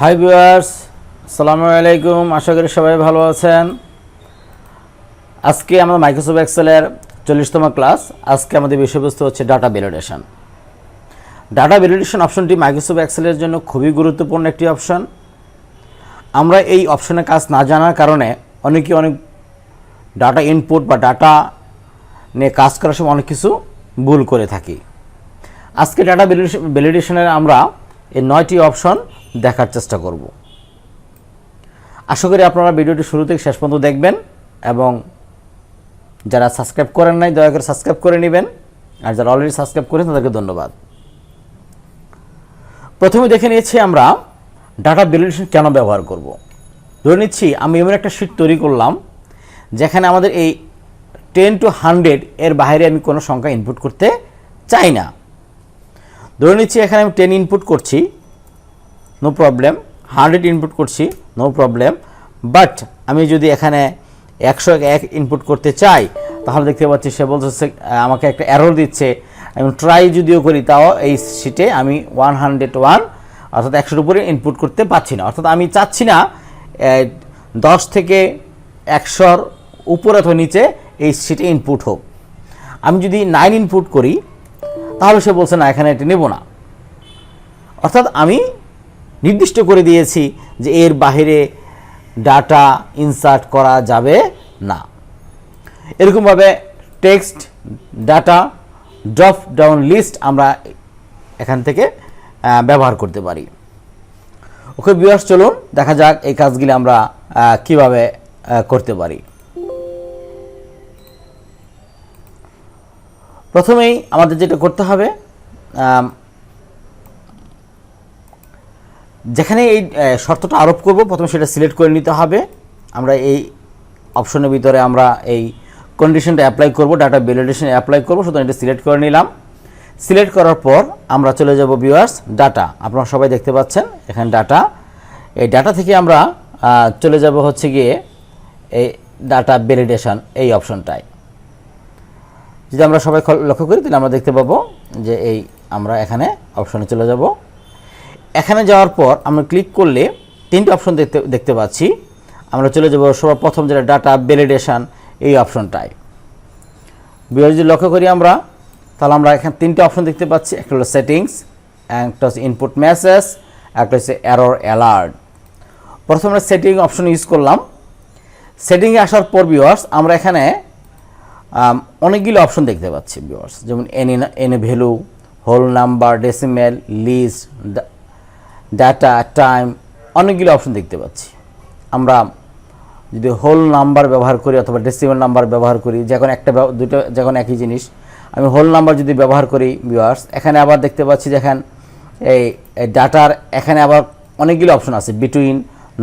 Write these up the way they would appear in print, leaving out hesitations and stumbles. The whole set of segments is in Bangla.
হাই ভিউয়ার্স, আসসালামু আলাইকুম। আশা করি সবাই ভালো আছেন। আজকে আমাদের মাইক্রোসফট এক্সেলের 40তম ক্লাস। আজকে আমাদের বিষয়বস্তু হচ্ছে ডাটা ভ্যালিডেশন। ডাটা ভ্যালিডেশন অপশনটি মাইক্রোসফট এক্সেলের জন্য খুবই গুরুত্বপূর্ণ একটি অপশন। আমরা এই অপশনের কাজ না জানার কারণে অনেক ডাটা ইনপুট বা ডাটা নিয়ে কাজ করার সময় অনেক কিছু ভুল করে থাকি। আজকে ডাটা ভ্যালিডেশনের আমরা এই 9টি অপশন দেখার চেষ্টা করব। আশা করি আপনারা ভিডিওটি শুরু থেকে শেষ পর্যন্ত দেখবেন এবং যারা সাবস্ক্রাইব করেন নাই দয়া করে সাবস্ক্রাইব করে নেবেন, আর যারা অলরেডি সাবস্ক্রাইব করেন তাদেরকে ধন্যবাদ। প্রথমে দেখে নিয়েছি আমরা ডাটা ভ্যালিডেশন কেন ব্যবহার করব। ধরে নিচ্ছি আমি এমন একটা শীট তৈরি করলাম যেখানে আমাদের এই 10 to 100 এর বাইরে আমি কোনো সংখ্যা ইনপুট করতে চাই না। ধরে নিচ্ছি এখানে আমি 10 ইনপুট করছি, নো প্রবলেম। 100 ইনপুট করছি, নো প্রবলেম। বাট আমি যদি এখানে 101 ইনপুট করতে চাই তাহলে দেখতে পাচ্ছি সে বলছে আমাকে একটা এরর দিচ্ছে। আমি ট্রাই যদিও করি তাও এই শিটে আমি 101 অর্থাৎ 100-এর উপরে ইনপুট করতে পারছি না। অর্থাৎ আমি চাচ্ছি না 10 থেকে 100-র উপরে অথবা নিচে এই শিটে ইনপুট হোক। আমি যদি 9 ইনপুট করি তাহলে সে বলছে না, এখানে এটা নেব না। অর্থাৎ আমি নির্দিষ্ট করে দিয়েছি যে এর বাইরে ডাটা ইনসার্ট করা যাবে না। এরকমভাবে text data drop down list আমরা এখান থেকে ব্যবহার করতে পারি। ওকে ভিউয়ার্স, চলুন দেখা যাক এই কাজগুলি আমরা কিভাবে করতে পারি। প্রথমেই আমাদের যেটা করতে হবে, যেখানে এই শর্তটা আরোপ করব প্রথমে সেটা সিলেক্ট করে নিতে হবে। আমরা এই অপশনের ভিতরে আমরা এই কন্ডিশনটা অ্যাপ্লাই করব, ডাটা ভ্যালিডেশন অ্যাপ্লাই করব, সুতরাং এটা সিলেক্ট করে নিলাম। সিলেক্ট করার পর আমরা চলে যাব ভিউয়ার্স ডাটা। আপনারা সবাই দেখতে পাচ্ছেন এখানে ডাটা। এই ডাটা থেকে আমরা চলে যাব হচ্ছে গিয়ে এই ডাটা ভ্যালিডেশন এই অপশনটায়। যদি আমরা সবাই লক্ষ্য করি তাহলে আমরা দেখতে পাবো যে এই আমরা এখানে অপশনে চলে যাব। এখানে যাওয়ার পর আমরা ক্লিক করলে 3টে অপশন দেখতে পাচ্ছি। আমরা চলে যাব সবার প্রথম যেটা ডাটা ভ্যালিডেশন এই অপশনটায়। যদি লক্ষ্য করি আমরা তাহলে আমরা এখানে 3টে অপশন দেখতে পাচ্ছি। একটা হলো সেটিংস, একটা হচ্ছে ইনপুট মেসেজ, একটা হচ্ছে এরর অ্যালার্ট। প্রথমে আমরা সেটিং অপশন ইউজ করলাম। সেটিংয়ে আসার পর ভিউয়ার্স আমরা এখানে অনেকগুলো অপশন দেখতে পাচ্ছি ভিউয়ার্স, যেমন any value, whole number, decimal, list, data, time, অনেকগুলো অপশন দেখতে পাচ্ছি। আমরা যদি হোল নাম্বার ব্যবহার করি অথবা ডেসিমেল নাম্বার ব্যবহার করি, যখন দুটো যখন একই জিনিস, আমি হোল নাম্বার যদি ব্যবহার করি ভিউয়ার্স, এখানে আবার দেখতে পাচ্ছি যেখানে এই ডাটার এখানে আবার অনেকগুলো অপশন আছে। Between,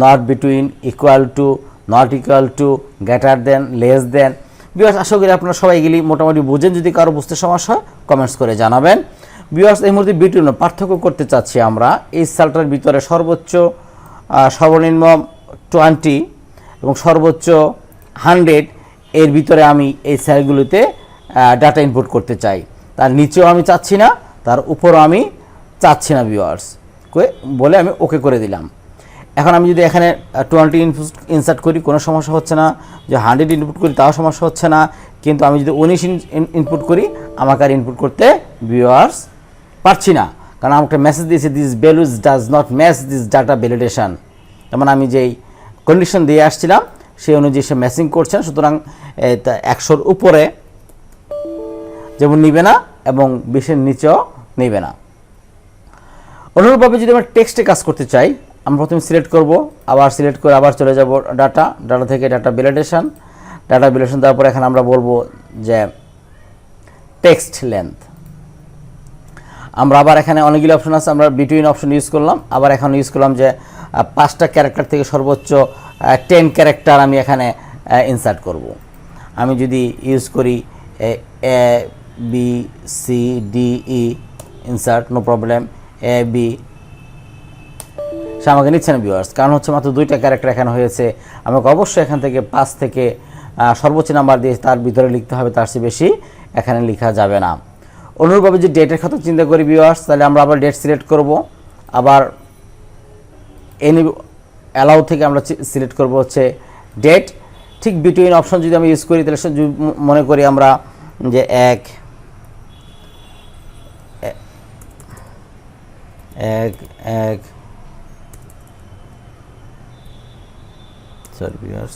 not between, equal to, not equal to, greater than, less than. Viewers আশা করি আপনারা সবাই এগুলি মোটামুটি বুঝেন। যদি কারো বুঝতে সমস্যা হয় কমেন্টস করে জানাবেন। ভিউয়ার্স এই মুহূর্তে বিটুইন পার্থক্য করতে চাচ্ছি আমরা এই সেলটার ভিতরে সর্বোচ্চ সর্বনিম্ন 20 এবং সর্বোচ্চ 100 এর ভিতরে আমি এই সেলগুলোতে ডাটা ইনপুট করতে চাই। তার নিচেও আমি চাচ্ছি না, তার উপরও আমি চাচ্ছি না ভিউয়ার্স বলে আমি ওকে করে দিলাম। এখন আমি যদি এখানে 20 ইনসার্ট করি কোনো সমস্যা হচ্ছে না, যে 100 ইনপুট করি তাও সমস্যা হচ্ছে না। কিন্তু আমি যদি 19 ইনপুট করি আমাকে আর ইনপুট করতে ভিউয়ার্স পারছি না, কারণ আমাকে মেসেজ দিয়েছে this values does not match this data validation. যেমন আমি যেই কন্ডিশন দিয়ে আসছিলাম সেই অনুযায়ী সে ম্যাচিং করছে না, সুতরাং 100-র উপরে যেমন নিবে না এবং 20-এর নিচেও নেবে না। অনুরূপভাবে যদি আমরা টেক্সটে কাজ করতে চাই, আমরা প্রথমে সিলেক্ট করব, আবার সিলেক্ট করে আবার চলে যাব ডাটা থেকে ডাটা ভ্যালিডেশন দেওয়ার পর এখানে আমরা বলবো যে টেক্সট লেন্থ। আমরা আবার এখানে অনেকগুলো অপশন আছে, আমরা বিটুইন অপশন ইউজ করলাম। আবার এখন ইউজ করলাম যে 5টা ক্যারেক্টার থেকে সর্বোচ্চ 10 ক্যারেক্টার আমি এখানে ইনসার্ট করব। আমি যদি ইউজ করি A B C D E insert, no problem, A B, সে আমাকে নিচ্ছে না ভিউয়ার্স, কারণ হচ্ছে মাত্র 2টা ক্যারেক্টার এখানে হয়েছে। আমাকে অবশ্যই এখান থেকে 5 থেকে সর্বোচ্চ নাম্বার দিয়ে তার ভিতরে লিখতে হবে, তার চেয়ে বেশি এখানে লেখা যাবে না। অনুরূপভাবে যে ডেটের কথা চিন্তা করি ভিউয়ার্স, তাহলে আমরা আবার ডেট সিলেক্ট করব। আবার এনি অ্যালাউ থেকে আমরা সিলেক্ট করব হচ্ছে ডেট। ঠিক বিটুইন অপশন যদি আমি ইউজ করি তাহলে মনে করি আমরা যে এক সরি ভিউয়ার্স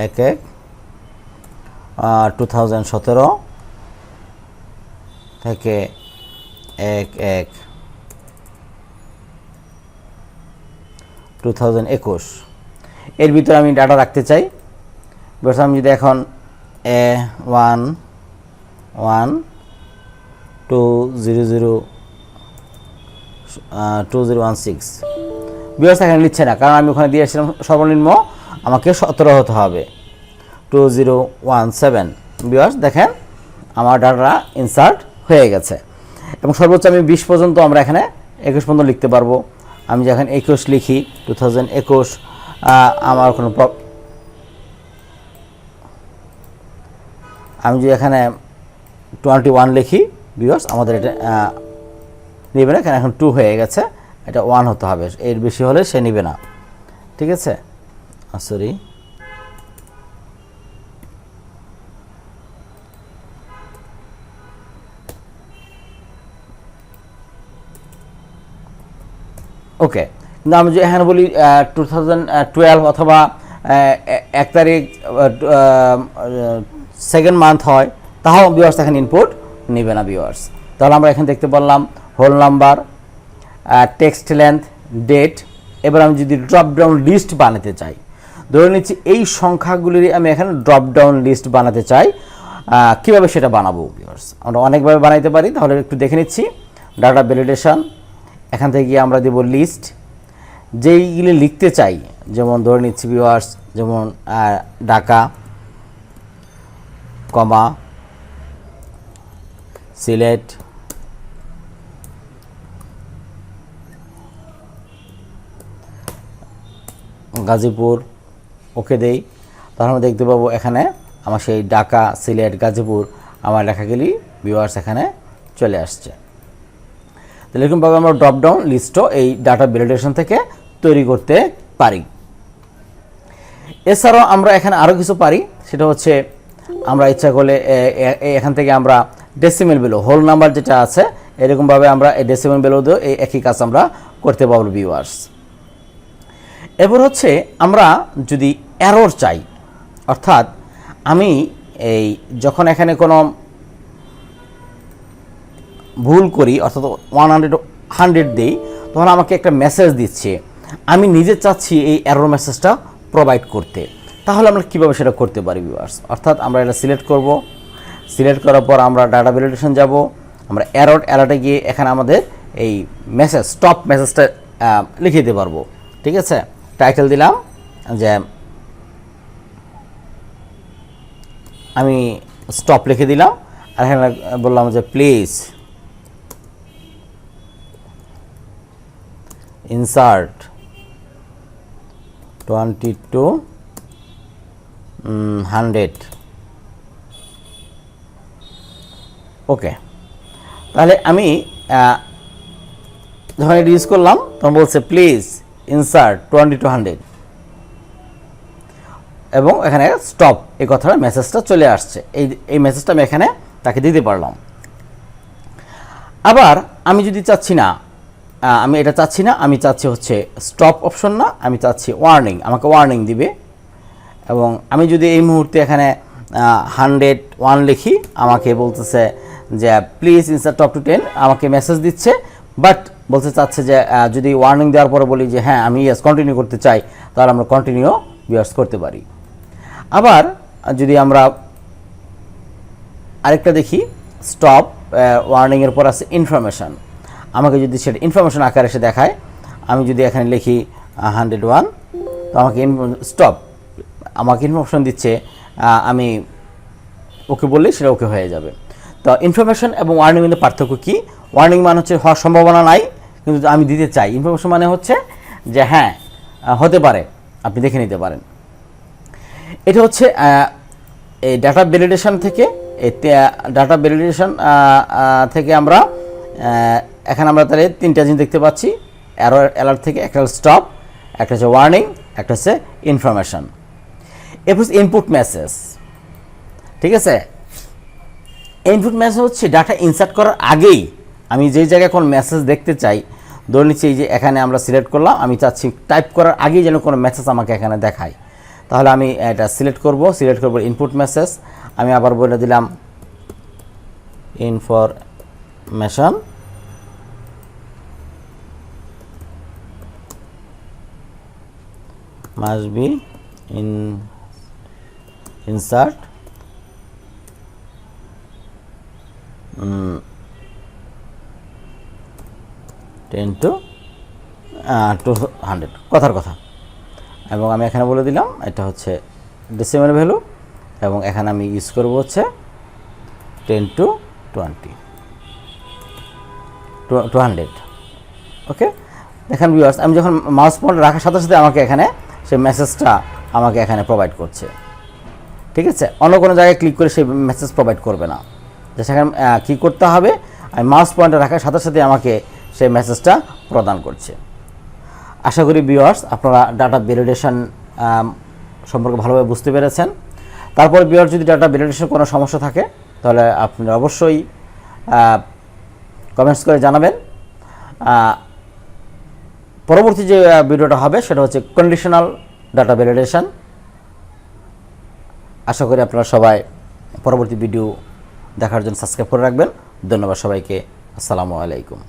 1/1/2017 থেকে 1/1/2021 এর ভিতরে আমি ডাটা রাখতে চাই। বিকজ আমি যদি এখন 1/1/2016 বিকজ এখানে নিচ্ছে না, কারণ আমি ওখানে দিয়েছিলাম সর্বনিম্ন আমাকে 17 হতে হবে 2017। বিকজ দেখেন আমার ডাটা ইনসার্ট হয়ে গেছে এবং সর্বোচ্চ আমি 20 পর্যন্ত আমরা এখানে 21 পর্যন্ত লিখতে পারবো। আমি যখন 21 লিখি 2021 আমার কোনো আমি যদি এখানে 21 লিখি বিকজ আমাদের এটা নেবে না, কারণ এখন 2 হয়ে গেছে, এটা 1 হতে হবে, এর বেশি হলে সে নেবে না। ঠিক আছে, সরি ওকে। কিন্তু আমি যদি এখানে বলি 2012 অথবা 1 তারিখ 2nd মান্থ হয়, তাও ভিউয়ার্স এখানে ইনপুট নেবে না ভিউয়ার্স। তাহলে আমরা এখানে দেখতে পারলাম whole number, text length, date. এবার আমি যদি ড্রপ ডাউন লিস্ট বানাতে চাই, ধরে নিচ্ছি এই সংখ্যাগুলির আমি এখানে ড্রপ ডাউন লিস্ট বানাতে চাই, কীভাবে সেটা বানাবো ভিউয়ার্স? আমরা অনেকভাবে বানাইতে পারি, তাহলে একটু দেখে নিচ্ছি। ডাটা ভ্যালিডেশন, এখান থেকে গিয়ে আমরা দেব লিস্ট, যেইগুলি লিখতে চাই, যেমন ধরে নিচ্ছি ভিউয়ার্স, যেমন ঢাকা, কমা, সিলেট, গাজীপুর, ওকে দেই, তাহলে আমরা দেখতে পাবো এখানে আমার সেই ঢাকা, সিলেট, গাজীপুর আমার লেখাগুলি ভিউয়ার্স এখানে চলে আসছে। তাহলে এরকমভাবে আমরা ড্রপ ডাউন লিস্টও এই ডাটা ভ্যালিডেশন থেকে তৈরি করতে পারি। এছাড়াও আমরা এখানে আরও কিছু পারি, সেটা হচ্ছে আমরা ইচ্ছা করলে এখান থেকে আমরা ডেসিমেল ভ্যালু, হোল নাম্বার যেটা আছে, এরকমভাবে আমরা এই ডেসিমেল ভ্যালু দিয়েও এই একই কাজ আমরা করতে পারবো ভিউয়ার্স। এবার হচ্ছে আমরা যদি এরর চাই, অর্থাৎ আমি এই যখন এখানে কোনো ভুল করি, অর্থাৎ 100 দিই, তখন আমাকে একটা মেসেজ দিচ্ছে, আমি নিজে চাচ্ছি এই এরর মেসেজটা প্রোভাইড করতে, তাহলে আমরা কীভাবে সেটা করতে পারি ভিউয়ার্স? অর্থাৎ আমরা এটা সিলেক্ট করব, সিলেক্ট করার পর আমরা ডাটা ভ্যালিডেশন যাব, আমরা অ্যালার্টে গিয়ে এখানে আমাদের এই মেসেজ, স্টপ মেসেজটা লিখে দিতে পারবো। ঠিক আছে, টাইটেল দিলাম যে আমি স্টপ লিখে দিলাম, আর এখানে বললাম যে প্লিজ ইনসার্ট 20-100। ওকে, তাহলে আমি যখন এটা ইউজ করলাম তখন বলছে প্লিজ ইনসার্ট 20-100 এবং এখানে স্টপ এই কথাটা মেসেজটা চলে আসছে। এই মেসেজটা আমি এখানে তাকে দিতে পারলাম। আবার আমি যদি চাচ্ছি না, আমি এটা চাচ্ছি না, আমি চাচ্ছি হচ্ছে স্টপ অপশন না, আমি চাচ্ছি ওয়ার্নিং, আমাকে ওয়ার্নিং দিবে। এবং আমি যদি এই মুহূর্তে এখানে 101 লিখি, আমাকে বলতেছে যে প্লিজ ইনসার্ট টপ টু 10, আমাকে মেসেজ দিচ্ছে, বাট বলতে চাচ্ছে যে যদি ওয়ার্নিং দেওয়ার পরে বলি যে হ্যাঁ আমি ইয়েস কন্টিনিউ করতে চাই, তাহলে আমরা কন্টিনিউ ইয়েস করতে পারি। আবার যদি আমরা আরেকটা দেখি, স্টপ ওয়ার্নিংয়ের পর আছে ইনফরমেশান, আমাকে যদি সেটা ইনফরমেশান আকারে এসে দেখায়, আমি যদি এখানে লিখি 101, তো আমাকে স্টপ, আমাকে ইনফরমেশান দিচ্ছে, আমি ওকে বললেই সেটা ওকে হয়ে যাবে। তো ইনফরমেশান এবং ওয়ার্নিং মধ্যে পার্থক্য কী? ওয়ার্নিং মানে হচ্ছে হওয়ার সম্ভাবনা নাই, কিন্তু আমি দিতে চাই। ইনফরমেশান মানে হচ্ছে যে হ্যাঁ হতে পারে, আপনি দেখে নিতে পারেন। এটা হচ্ছে এই ডাটা ভ্যালিডেশন থেকে, ডাটা ভ্যালিডেশন থেকে আমরা এখানে আমরা তাহলে 3টা জিনিস দেখতে পাচ্ছি, অ্যালার্ট থেকে একটা স্টপ, একটা হচ্ছে ওয়ার্নিং, একটা হচ্ছে ইনফরমেশন। এরপর ইনপুট মেসেজ। ঠিক আছে, ইনপুট মেসেজ হচ্ছে ডাটা ইনসার্ট করার আগেই আমি যেই জায়গায় কোন মেসেজ দেখতে চাই, ধরে নিচ্ছি এই যে এখানে আমরা সিলেক্ট করলাম, আমি চাচ্ছি টাইপ করার আগেই যেন কোনো মেসেজ আমাকে এখানে দেখায়, তাহলে আমি এটা সিলেক্ট করব ইনপুট মেসেজ। আমি আবার বলে দিলাম information, must be insert 10 to 200 কথার কথা। এবং আমি এখানে বলে দিলাম এটা হচ্ছে ডেসিমাল ভ্যালু, এবং এখানে আমি ইউজ করব হচ্ছে 10 to 200। ওকে, দেখেন ভিউয়ার্স, আমি যখন মাউস পয়েন্টার রাখার সাথে সাথে আমাকে এখানে সেই মেসেজটা আমাকে এখানে প্রোভাইড করছে। ঠিক আছে, অন্য কোনো জায়গায় ক্লিক করে সেই মেসেজ প্রোভাইড করবে না, যে সেখানে কী করতে হবে, আমি মাউস পয়েন্টার রাখার সাথে সাথে আমাকে সেই মেসেজটা প্রদান করছে। আশা করি ভিউয়ার্স আপনারা ডাটা ভ্যালিডেশন সম্পর্কে ভালোভাবে বুঝতে পেরেছেন। তারপর ভিউয়ার্স যদি ডাটা ভ্যালিডেশন কোনো সমস্যা থাকে তাহলে আপনারা অবশ্যই কমেন্টস করে জানাবেন। পরবর্তী যে ভিডিওটা হবে সেটা হচ্ছে কন্ডিশনাল ডাটা ভ্যালিডেশন। আশা করি আপনারা সবাই পরবর্তী ভিডিও দেখার জন্য সাবস্ক্রাইব করে রাখবেন। ধন্যবাদ সবাইকে। আসসালামু আলাইকুম।